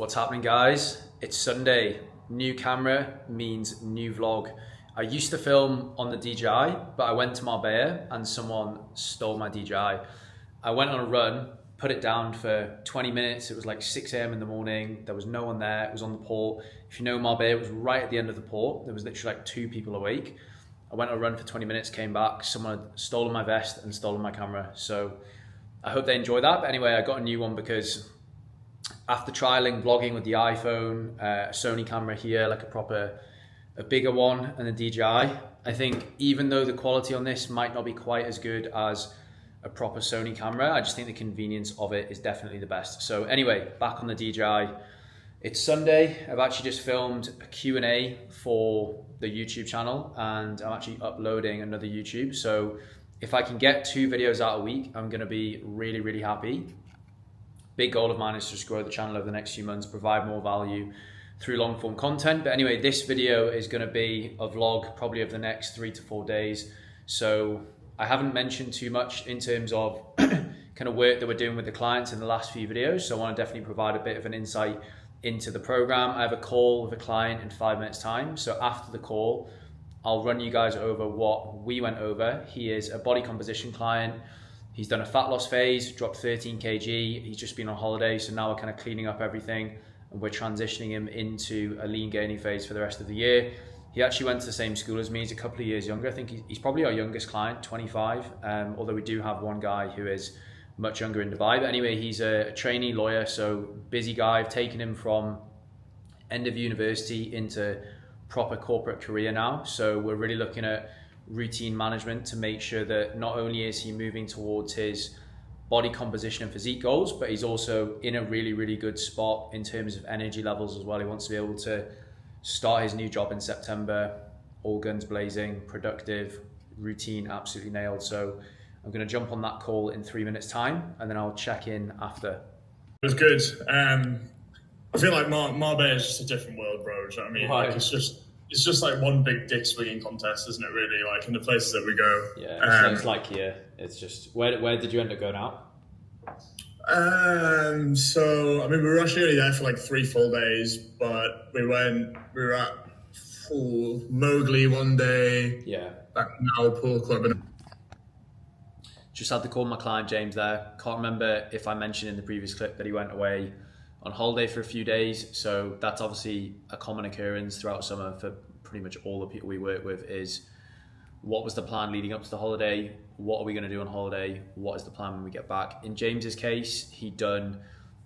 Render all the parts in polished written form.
What's happening, guys? It's Sunday. New camera means new vlog. I used to film on the DJI, but I went to Marbella and someone stole my DJI. I went on a run, put it down for 20 minutes. It was like 6 a.m. in the morning. There was no one there. It was on the port. If you know Marbella, it was right at the end of the port. There was literally like 2 people awake. I went on a run for 20 minutes, came back. Someone had stolen my vest and stolen my camera. So I hope they enjoy that. But anyway, I got a new one because after trialing vlogging with the iPhone, a Sony camera here, like a bigger one, and a DJI, I think even though the quality on this might not be quite as good as a proper Sony camera, I just think the convenience of it is definitely the best. So anyway, back on the DJI. It's Sunday. I've actually just filmed a Q&A for the YouTube channel, and I'm actually uploading another YouTube. So if I can get 2 videos out a week, I'm gonna be really, really happy. Big goal of mine is to just grow the channel over the next few months, provide more value through long form content. But anyway, this video is going to be a vlog probably of the next 3 to 4 days. So I haven't mentioned too much in terms of kind of work that we're doing with the clients in the last few videos. So I want to definitely provide a bit of an insight into the program. I have a call with a client in 5 minutes time. So after the call, I'll run you guys over what we went over. He is a body composition client. He's done a fat loss phase, dropped 13 kg. He's just been on holiday, so now we're kind of cleaning up everything and we're transitioning him into a lean gaining phase for the rest of the year. He actually went to the same school as me. He's a couple of years younger. I think he's probably our youngest client, 25, although we do have one guy who is much younger in Dubai. But anyway, he's a trainee lawyer, so busy guy. I've taken him from end of university into proper corporate career now. So we're really looking at routine management to make sure that not only is he moving towards his body composition and physique goals, but he's also in a really, really good spot in terms of energy levels as well. He wants to be able to start his new job in September, all guns blazing, productive, routine absolutely nailed. So I'm going to jump on that call in 3 minutes time, and then I'll check in after. It was good. I feel like Marbella is just a different world, bro. Do you know what I mean? Right. Like it's just like one big dick swinging contest, isn't it? Really, like in the places that we go. Yeah, it's like here. It's just where did you end up going out? So I mean, we were actually only there for like 3 full days, but we were at Mowgli one day. Yeah. Back now, Pool Club. Just had to call my client James there. Can't remember if I mentioned in the previous clip that he went away on holiday for a few days. So that's obviously a common occurrence throughout summer for pretty much all the people we work with is what was the plan leading up to the holiday? What are we going to do on holiday? What is the plan when we get back? In James's case, he'd done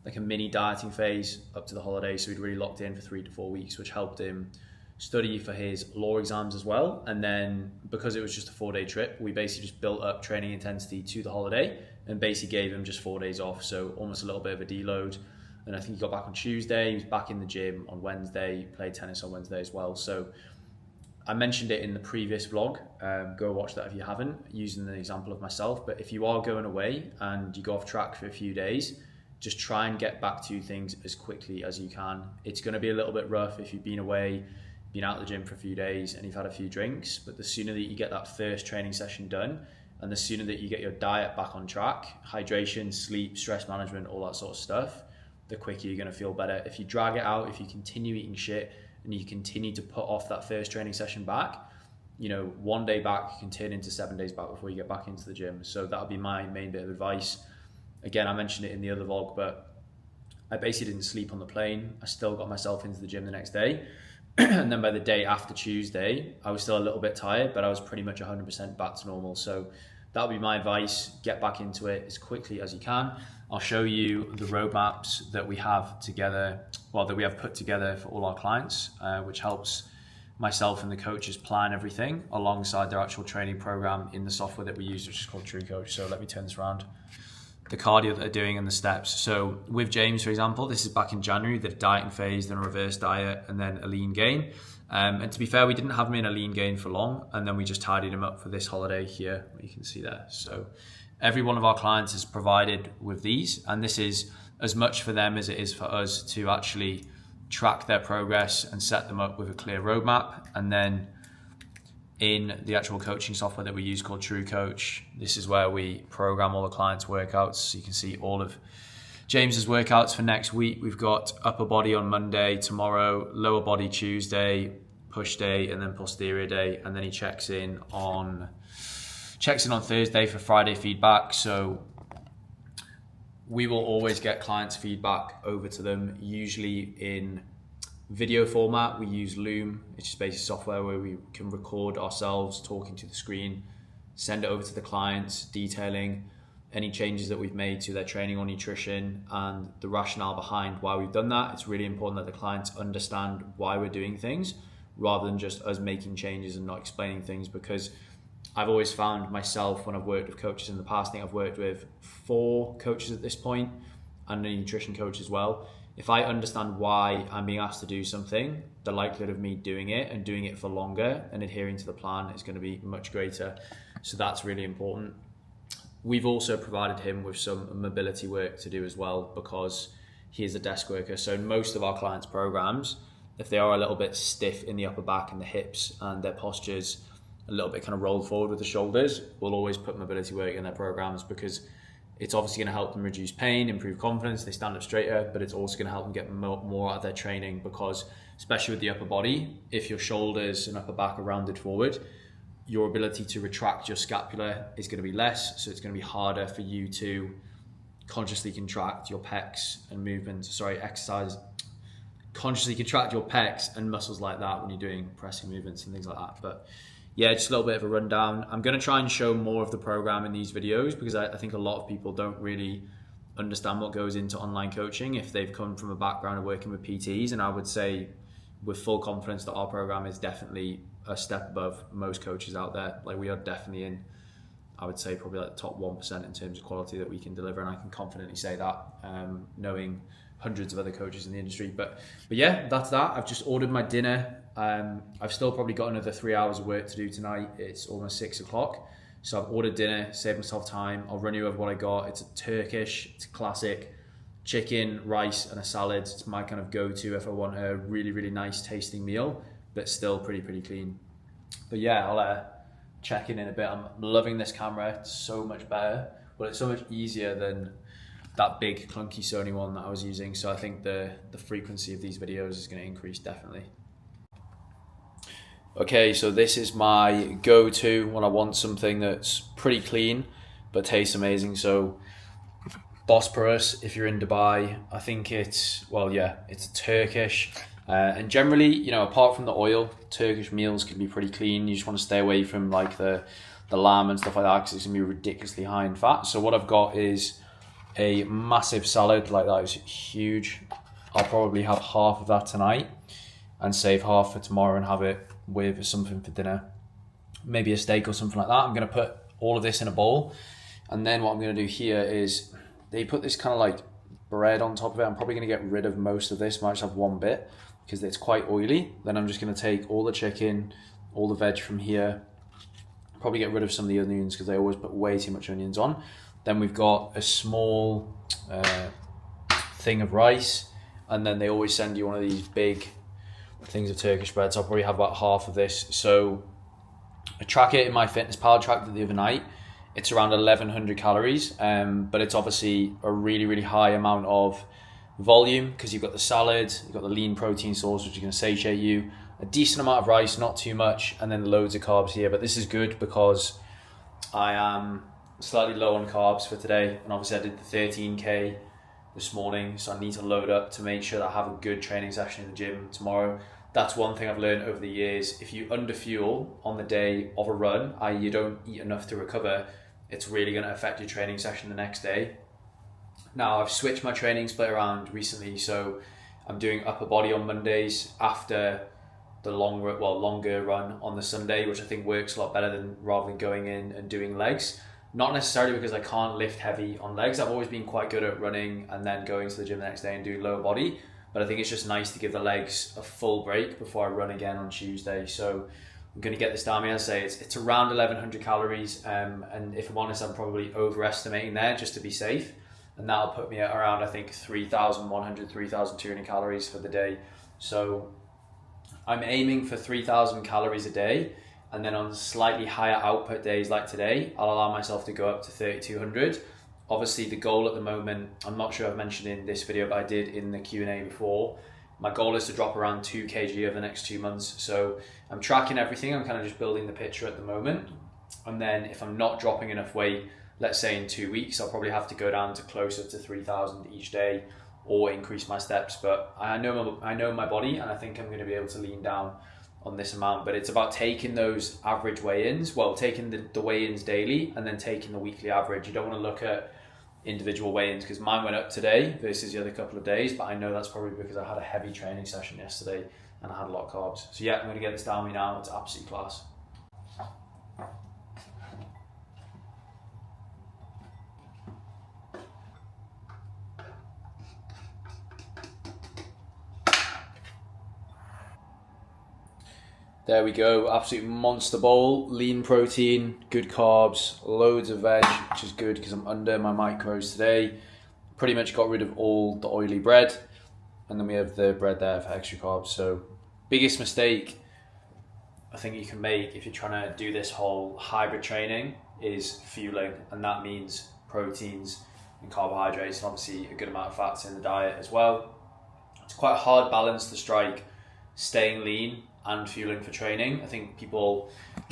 like a mini dieting phase up to the holiday. So he'd really locked in for 3 to 4 weeks, which helped him study for his law exams as well. And then because it was just a 4-day trip, we basically just built up training intensity to the holiday and basically gave him just 4 days off. So almost a little bit of a deload. And I think he got back on Tuesday. He was back in the gym on Wednesday, played tennis on Wednesday as well. So I mentioned it in the previous vlog. Go watch that if you haven't, using the example of myself. But if you are going away and you go off track for a few days, just try and get back to things as quickly as you can. It's going to be a little bit rough if you've been away, been out of the gym for a few days and you've had a few drinks. But the sooner that you get that first training session done, and the sooner that you get your diet back on track, hydration, sleep, stress management, all that sort of stuff, the quicker you're going to feel better. If you drag it out, if you continue eating shit and you continue to put off that first training session back, 1 day back can turn into 7 days back before you get back into the gym. So that'll be my main bit of advice. Again, I mentioned it in the other vlog, but I basically didn't sleep on the plane. I still got myself into the gym the next day. And then by the day after Tuesday, I was still a little bit tired, but I was pretty much 100% back to normal. So that would be my advice. Get back into it as quickly as you can. I'll show you the roadmaps that we have together, that we have put together for all our clients, which helps myself and the coaches plan everything alongside their actual training program in the software that we use, which is called TrueCoach. So let me turn this around. The cardio that they're doing and the steps. So with James, for example, this is back in January, the dieting phase, then a reverse diet, and then a lean gain. And to be fair, we didn't have him in a lean gain for long, and then we just tidied him up for this holiday here, you can see there. So every one of our clients is provided with these, and this is as much for them as it is for us to actually track their progress and set them up with a clear roadmap. And then in the actual coaching software that we use called TrueCoach, this is where we program all the clients' workouts. So you can see all of James's workouts for next week, we've got upper body on Monday, tomorrow, lower body Tuesday, push day, and then posterior day. And then he checks in on Thursday for Friday feedback. So we will always get clients' feedback over to them, usually in video format. We use Loom, which is basically software where we can record ourselves talking to the screen, send it over to the clients, detailing any changes that we've made to their training or nutrition and the rationale behind why we've done that. It's really important that the clients understand why we're doing things rather than just us making changes and not explaining things, because I've always found myself, when I've worked with coaches in the past, I think I've worked with 4 coaches at this point and a nutrition coach as well. If I understand why I'm being asked to do something, the likelihood of me doing it and doing it for longer and adhering to the plan is going to be much greater. So that's really important. We've also provided him with some mobility work to do as well, because he is a desk worker. So in most of our clients' programs, if they are a little bit stiff in the upper back and the hips and their postures a little bit kind of rolled forward with the shoulders, we'll always put mobility work in their programs, because it's obviously going to help them reduce pain, improve confidence, they stand up straighter, but it's also going to help them get more out of their training, because especially with the upper body, if your shoulders and upper back are rounded forward, your ability to retract your scapula is going to be less, so it's going to be harder for you to consciously contract your pecs and consciously contract your pecs and muscles like that when you're doing pressing movements and things like that. But yeah, just a little bit of a rundown. I'm going to try and show more of the program in these videos, because I think a lot of people don't really understand what goes into online coaching if they've come from a background of working with PTs. And I would say with full confidence that our program is definitely a step above most coaches out there. Like, we are definitely in, I would say, probably like the top 1% in terms of quality that we can deliver, and I can confidently say that, knowing hundreds of other coaches in the industry. But yeah, that's that. I've just ordered my dinner. I've still probably got another 3 hours of work to do tonight. It's almost 6 o'clock. So I've ordered dinner, saved myself time. I'll run you over what I got. It's a Turkish, it's a classic chicken, rice, and a salad. It's my kind of go-to if I want a really, really nice tasting meal, but still pretty clean. But yeah, I'll check in a bit. I'm loving this camera. It's so much better, but it's so much easier than that big clunky Sony one that I was using. So I think the frequency of these videos is going to increase definitely. Okay, so this is my go-to when I want something that's pretty clean but tastes amazing. So Bosporus, if you're in Dubai, I think it's a Turkish. And generally, apart from the oil, Turkish meals can be pretty clean. You just want to stay away from like the lamb and stuff like that, because it's going to be ridiculously high in fat. So what I've got is a massive salad, like that is huge. I'll probably have half of that tonight and save half for tomorrow and have it with something for dinner, maybe a steak or something like that. I'm going to put all of this in a bowl, and then what I'm going to do here is they put this kind of like bread on top of it. I'm probably going to get rid of most of this, might just have one bit because it's quite oily. Then I'm just going to take all the chicken, all the veg from here, probably get rid of some of the onions because they always put way too much onions on. Then we've got a small thing of rice, and then they always send you one of these big things of Turkish bread, so I'll probably have about half of this. So I track it in my fitness pal, tracked it the other night. It's around 1100 calories, but it's obviously a really, really high amount of volume because you've got the salad, you've got the lean protein source, which is going to satiate you, a decent amount of rice, not too much, and then loads of carbs here. But this is good because I am slightly low on carbs for today, and obviously I did the 13k this morning, so I need to load up to make sure that I have a good training session in the gym tomorrow. That's one thing I've learned over the years. If you underfuel on the day of a run, i.e. you don't eat enough to recover, it's really going to affect your training session the next day. Now, I've switched my training split around recently, so I'm doing upper body on Mondays after the longer run on the Sunday, which I think works a lot better than rather than going in and doing legs. Not necessarily because I can't lift heavy on legs. I've always been quite good at running and then going to the gym the next day and doing lower body. But I think it's just nice to give the legs a full break before I run again on Tuesday. So I'm going to get this down. I'll say it's around 1100 calories. And if I'm honest, I'm probably overestimating there just to be safe. And that'll put me at around, I think, 3,100, 3,200 calories for the day. So I'm aiming for 3,000 calories a day. And then on slightly higher output days like today, I'll allow myself to go up to 3,200. obviously the goal at the moment, I'm not sure I've mentioned in this video, but I did in the Q&A before, my goal is to drop around 2 kg over the next 2 months. So I'm tracking everything. I'm kind of just building the picture at the moment. And then if I'm not dropping enough weight, let's say in 2 weeks, I'll probably have to go down to closer to 3,000 each day or increase my steps. But I know my body, and I think I'm going to be able to lean down on this amount. But it's about taking those average weigh-ins, well, taking the weigh-ins daily and then taking the weekly average. You don't want to look at individual weigh-ins, because mine went up today versus the other couple of days, but I know that's probably because I had a heavy training session yesterday and I had a lot of carbs. So yeah, I'm going to get this down me now. It's absolute class. There we go, absolute monster bowl, lean protein, good carbs, loads of veg, which is good because I'm under my macros today. Pretty much got rid of all the oily bread, and then we have the bread there for extra carbs. So biggest mistake I think you can make if you're trying to do this whole hybrid training is fueling, and that means proteins and carbohydrates, and obviously a good amount of fats in the diet as well. It's quite a hard balance to strike, staying lean and fueling for training. I think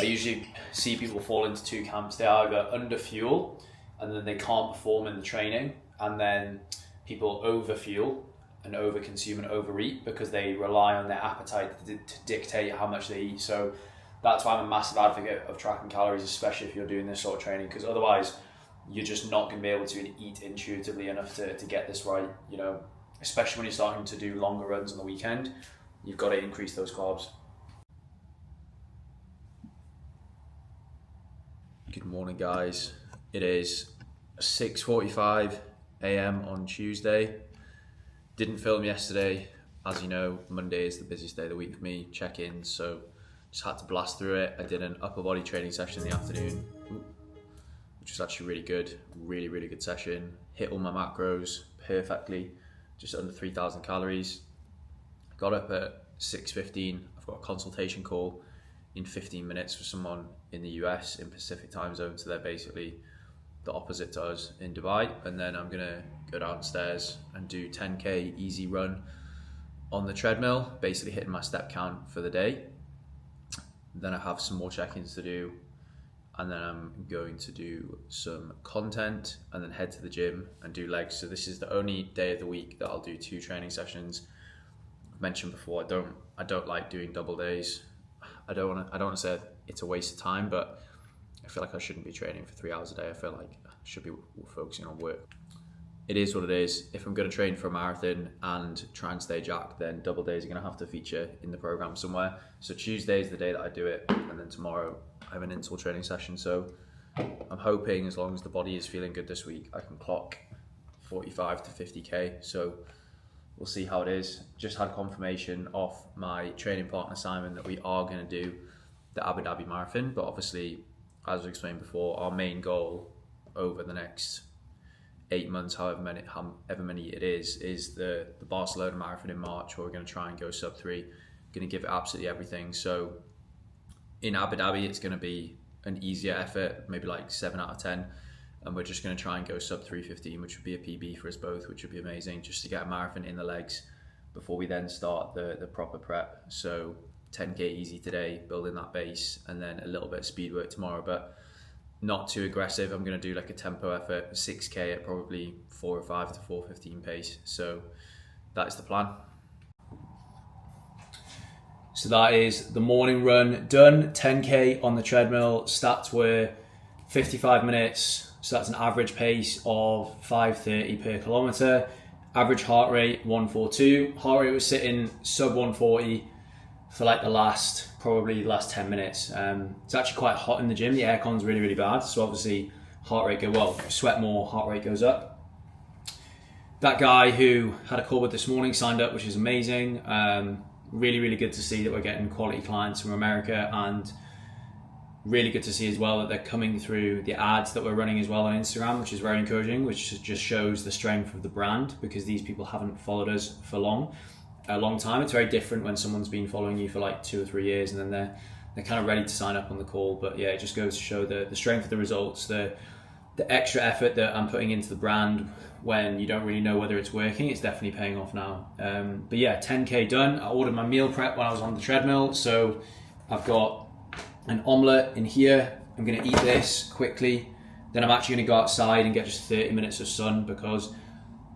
I usually see people fall into two camps. They either under fuel and then they can't perform in the training, and then people over fuel and over consume and overeat because they rely on their appetite to dictate how much they eat. So that's why I'm a massive advocate of tracking calories, especially if you're doing this sort of training, because otherwise you're just not going to be able to eat intuitively enough to get this right, especially when you're starting to do longer runs on the weekend. You've got to increase those carbs. Good morning, guys. It is 6:45 a.m. on Tuesday. Didn't film yesterday. As you know, Monday is the busiest day of the week for me, check-ins, so just had to blast through it. I did an upper body training session in the afternoon, which was actually really good. Really, really good session. Hit all my macros perfectly, just under 3,000 calories. Got up at 6:15. I've got a consultation call in 15 minutes for someone in the US in Pacific time zone, so they're basically the opposite to us in Dubai. And then I'm gonna go downstairs and do 10k easy run on the treadmill, basically hitting my step count for the day. Then I have some more check-ins to do, and then I'm going to do some content and then head to the gym and do legs. So this is the only day of the week that I'll do 2 training sessions. I've mentioned before, I don't like doing double days. I don't want to say it's a waste of time, but I feel like I shouldn't be training for 3 hours a day. I feel like I should be focusing on work. It is what it is. If I'm going to train for a marathon and try and stay jacked, then double days are going to have to feature in the program somewhere. So Tuesday is the day that I do it, and then tomorrow I have an interval training session. So I'm hoping, as long as the body is feeling good this week, I can clock 45 to 50k. So we'll see how it is. Just had confirmation off my training partner Simon that we are going to do the Abu Dhabi Marathon, but obviously, as I explained before, our main goal over the next 8 months, however many it is the Barcelona Marathon in March, where we're going to try and go sub 3, going to give it absolutely everything. So in Abu Dhabi, it's going to be an easier effort, maybe like 7 out of 10, and we're just going to try and go sub 3:15, which would be a PB for us both, which would be amazing, just to get a marathon in the legs before we then start the proper prep. So 10k easy today, building that base, and then a little bit of speed work tomorrow, but not too aggressive. I'm going to do like a tempo effort, 6k at probably 4:05 to 4:15 pace. So that's the plan. So that is the morning run done. 10k on the treadmill. Stats were 55 minutes. So that's an average pace of 5:30 per kilometer. Average heart rate 142. Heart rate was sitting sub 140 for like the last 10 minutes. It's actually quite hot in the gym. The aircon's really, really bad. So obviously heart rate sweat more, heart rate goes up. That guy who had a call with this morning signed up, which is amazing. Really, really good to see that we're getting quality clients from America, and really good to see as well that they're coming through the ads that we're running as well on Instagram, which is very encouraging, which just shows the strength of the brand, because these people haven't followed us for a long time. It's very different when someone's been following you for like 2 or 3 years and then they're kind of ready to sign up on the call. But yeah, it just goes to show the strength of the results, the the extra effort that I'm putting into the brand when you don't really know whether it's working, it's definitely paying off now. But yeah, 10K done. I ordered my meal prep when I was on the treadmill. So I've got an omelette in here. I'm gonna eat this quickly. Then I'm actually gonna go outside and get just 30 minutes of sun, because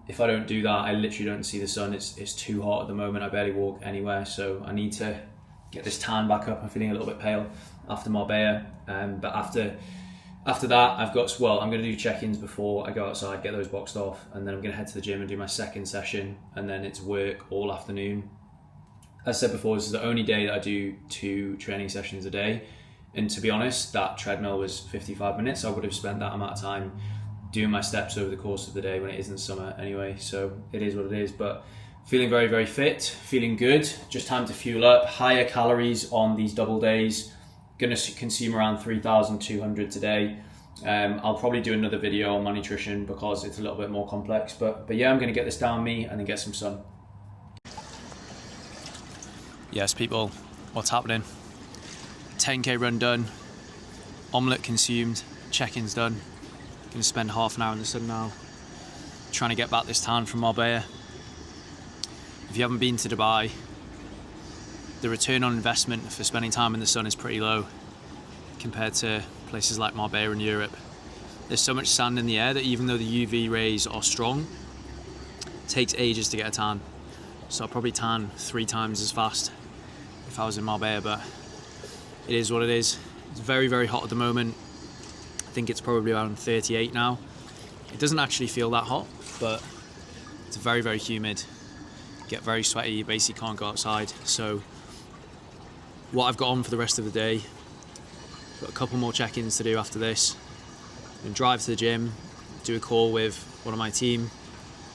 if I don't do that, I literally don't see the sun. It's too hot at the moment. I barely walk anywhere. So I need to get this tan back up. I'm feeling a little bit pale after Marbella. But after that, I'm going to do check-ins before I go outside, get those boxed off, and then I'm going to head to the gym and do my second session, and then it's work all afternoon. As I said before, this is the only day that I do 2 training sessions a day, and to be honest, that treadmill was 55 minutes. I would have spent that amount of time doing my steps over the course of the day when it isn't summer anyway, so it is what it is. But feeling very, very fit, feeling good, just time to fuel up. Higher calories on these double days. Going to consume around 3,200 today. I'll probably do another video on my nutrition because it's a little bit more complex, but yeah, I'm going to get this down me and then get some sun. Yes, people, what's happening? 10K run done, omelette consumed, check-ins done. Going to spend half an hour in the sun now, trying to get back this tan from Marbella. If you haven't been to Dubai, the return on investment for spending time in the sun is pretty low compared to places like Marbella in Europe. There's so much sand in the air that even though the UV rays are strong, it takes ages to get a tan. So I'll probably tan 3 times as fast if I was in Marbella, but it is what it is. It's very, very hot at the moment. I think it's probably around 38 now. It doesn't actually feel that hot, but it's very, very humid. Get very sweaty, you basically can't go outside. So what I've got on for the rest of the day, got a couple more check-ins to do after this, and drive to the gym, do a call with one of my team,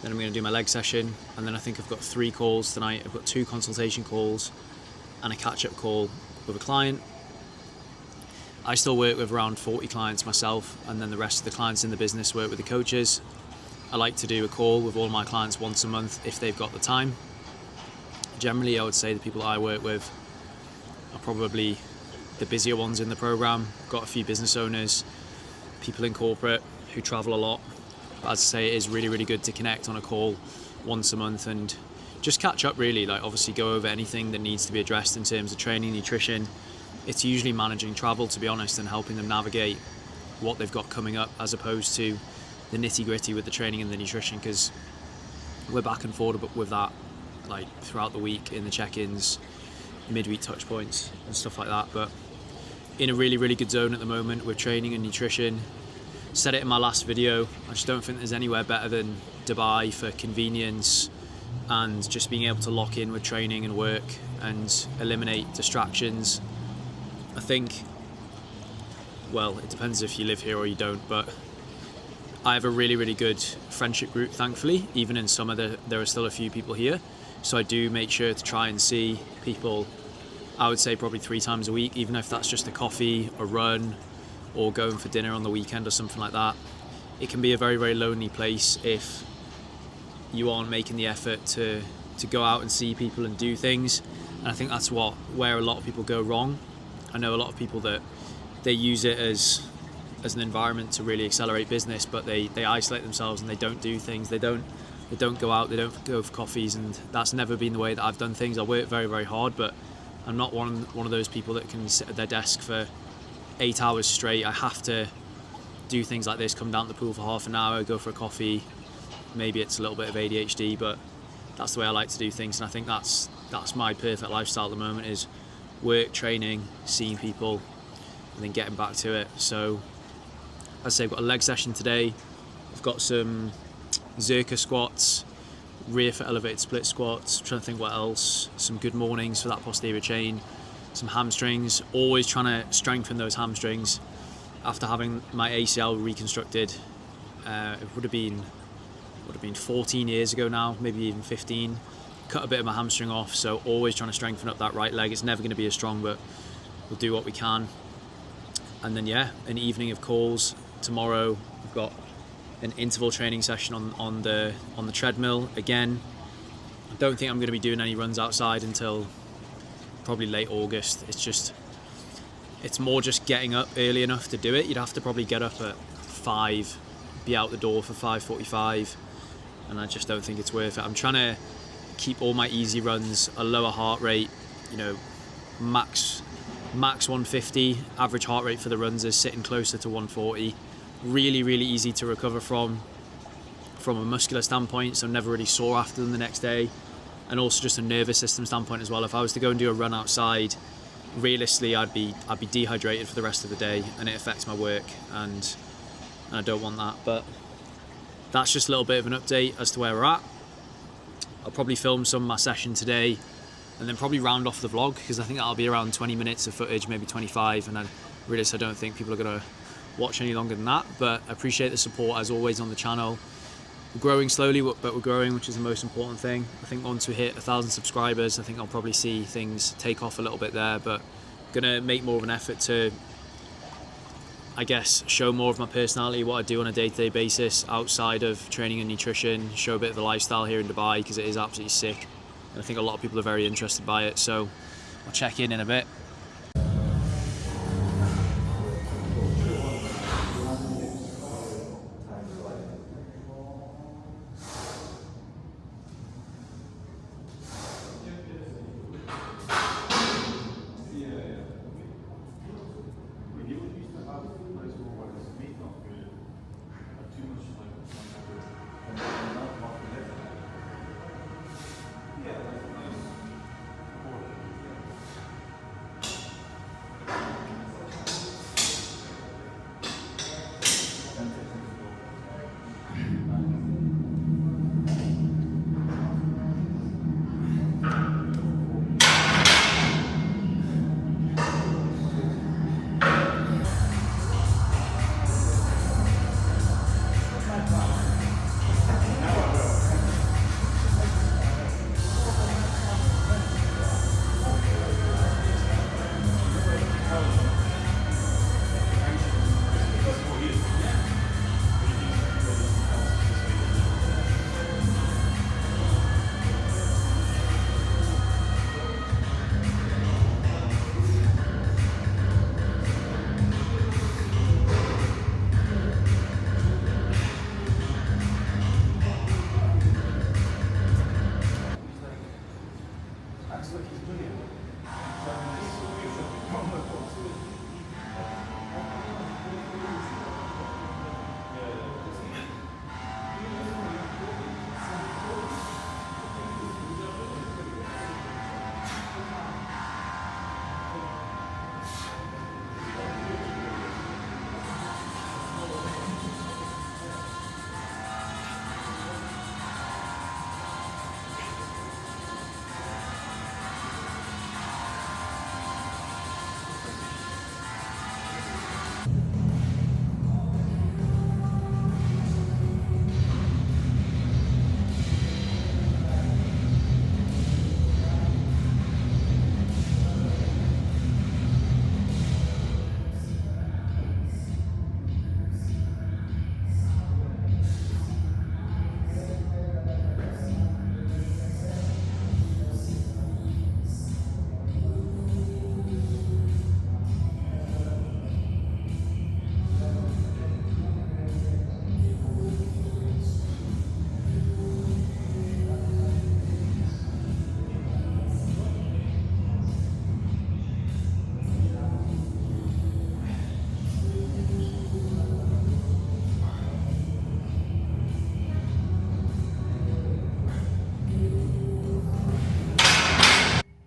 then I'm going to do my leg session, and then I think I've got 3 calls tonight. I've got 2 consultation calls and a catch-up call with a client. I still work with around 40 clients myself, and then the rest of the clients in the business work with the coaches. I like to do a call with all my clients once a month if they've got the time. Generally, I would say the people I work with are probably the busier ones in the program. Got a few business owners, people in corporate who travel a lot. But as I say, it is really, really good to connect on a call once a month and just catch up really, like obviously go over anything that needs to be addressed in terms of training, nutrition. It's usually managing travel, to be honest, and helping them navigate what they've got coming up as opposed to the nitty gritty with the training and the nutrition, because we're back and forth with that like throughout the week in the check-ins, midweek touch points and stuff like that. But in a really, really good zone at the moment with training and nutrition. Said it in my last video, I just don't think there's anywhere better than Dubai for convenience and just being able to lock in with training and work and eliminate distractions. I think, well, it depends if you live here or you don't, but I have a really, really good friendship group, thankfully. Even in summer, there are still a few people here. So I do make sure to try and see people, I would say probably 3 times a week, even if that's just a coffee, a run, or going for dinner on the weekend or something like that. It can be a very, very lonely place if you aren't making the effort to go out and see people and do things. And I think that's where a lot of people go wrong. I know a lot of people that they use it as an environment to really accelerate business, but they isolate themselves and they don't do things. They don't go out, they don't go for coffees, and that's never been the way that I've done things. I work very, very hard, but I'm not one of those people that can sit at their desk for 8 hours straight. I have to do things like this, come down to the pool for half an hour, go for a coffee. Maybe it's a little bit of ADHD, but that's the way I like to do things, and I think that's my perfect lifestyle at the moment, is work, training, seeing people, and then getting back to it. So as I say, I've got a leg session today. I've got some Zercher squats, rear foot elevated split squats. I'm trying to think what else. Some good mornings for that posterior chain. Some hamstrings. Always trying to strengthen those hamstrings. After having my ACL reconstructed, it would have been 14 years ago now, maybe even 15. Cut a bit of my hamstring off, so always trying to strengthen up that right leg. It's never going to be as strong, but we'll do what we can. And then yeah, an evening of calls. Tomorrow we've got an interval training session on the treadmill again. I don't think I'm going to be doing any runs outside until probably late August. It's more just getting up early enough to do it. You'd have to probably get up at 5, be out the door for 5:45, and I just don't think it's worth it. I'm trying to keep all my easy runs a lower heart rate, you know, max 150. Average heart rate for the runs is sitting closer to 140. Really easy to recover from a muscular standpoint, so never really sore after them the next day, and also just a nervous system standpoint as well. If I was to go and do a run outside, realistically I'd be dehydrated for the rest of the day, and it affects my work, and I don't want that. But that's just a little bit of an update as to where we're at. I'll probably film some of my session today and then probably round off the vlog, because I think that'll be around 20 minutes of footage, maybe 25, and I don't think people are going to watch any longer than that. But I appreciate the support as always on the channel. We're growing slowly, but we're growing, which is the most important thing. I think once we hit 1,000 subscribers, I think I'll probably see things take off a little bit there, but I'm gonna make more of an effort to, I guess, show more of my personality, what I do on a day-to-day basis outside of training and nutrition, show a bit of the lifestyle here in Dubai, because it is absolutely sick. And I think a lot of people are very interested by it, so I'll check in a bit.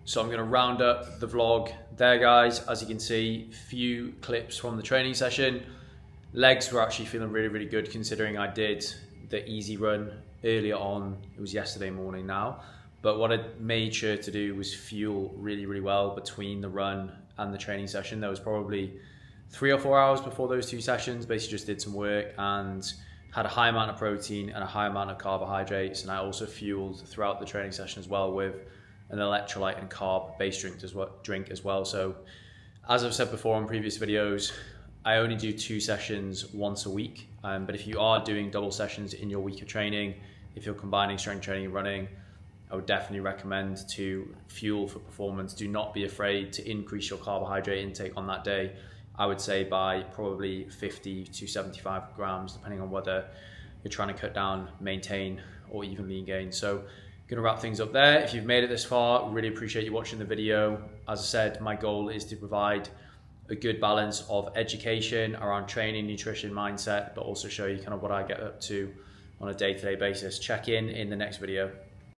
So I'm going to round up the vlog there, guys. As you can see, few clips from the training session. Legs were actually feeling really good, considering I did the easy run earlier on. It was yesterday morning now. But what I made sure to do was fuel really well between the run and the training session. There was probably 3 or 4 hours before those two sessions. Basically just did some work and had a high amount of protein and a high amount of carbohydrates. And I also fueled throughout the training session as well with an electrolyte and carb based drink as well. So as I've said before on previous videos, I only do 2 sessions once a week. But if you are doing double sessions in your week of training, if you're combining strength training and running, I would definitely recommend to fuel for performance. Do not be afraid to increase your carbohydrate intake on that day. I would say by probably 50 to 75 grams, depending on whether you're trying to cut down, maintain, or even lean gain. So going to wrap things up there. If you've made it this far, really appreciate you watching the video. As I said, my goal is to provide a good balance of education around training, nutrition, mindset, but also show you kind of what I get up to on a day-to-day basis. Check in the next video.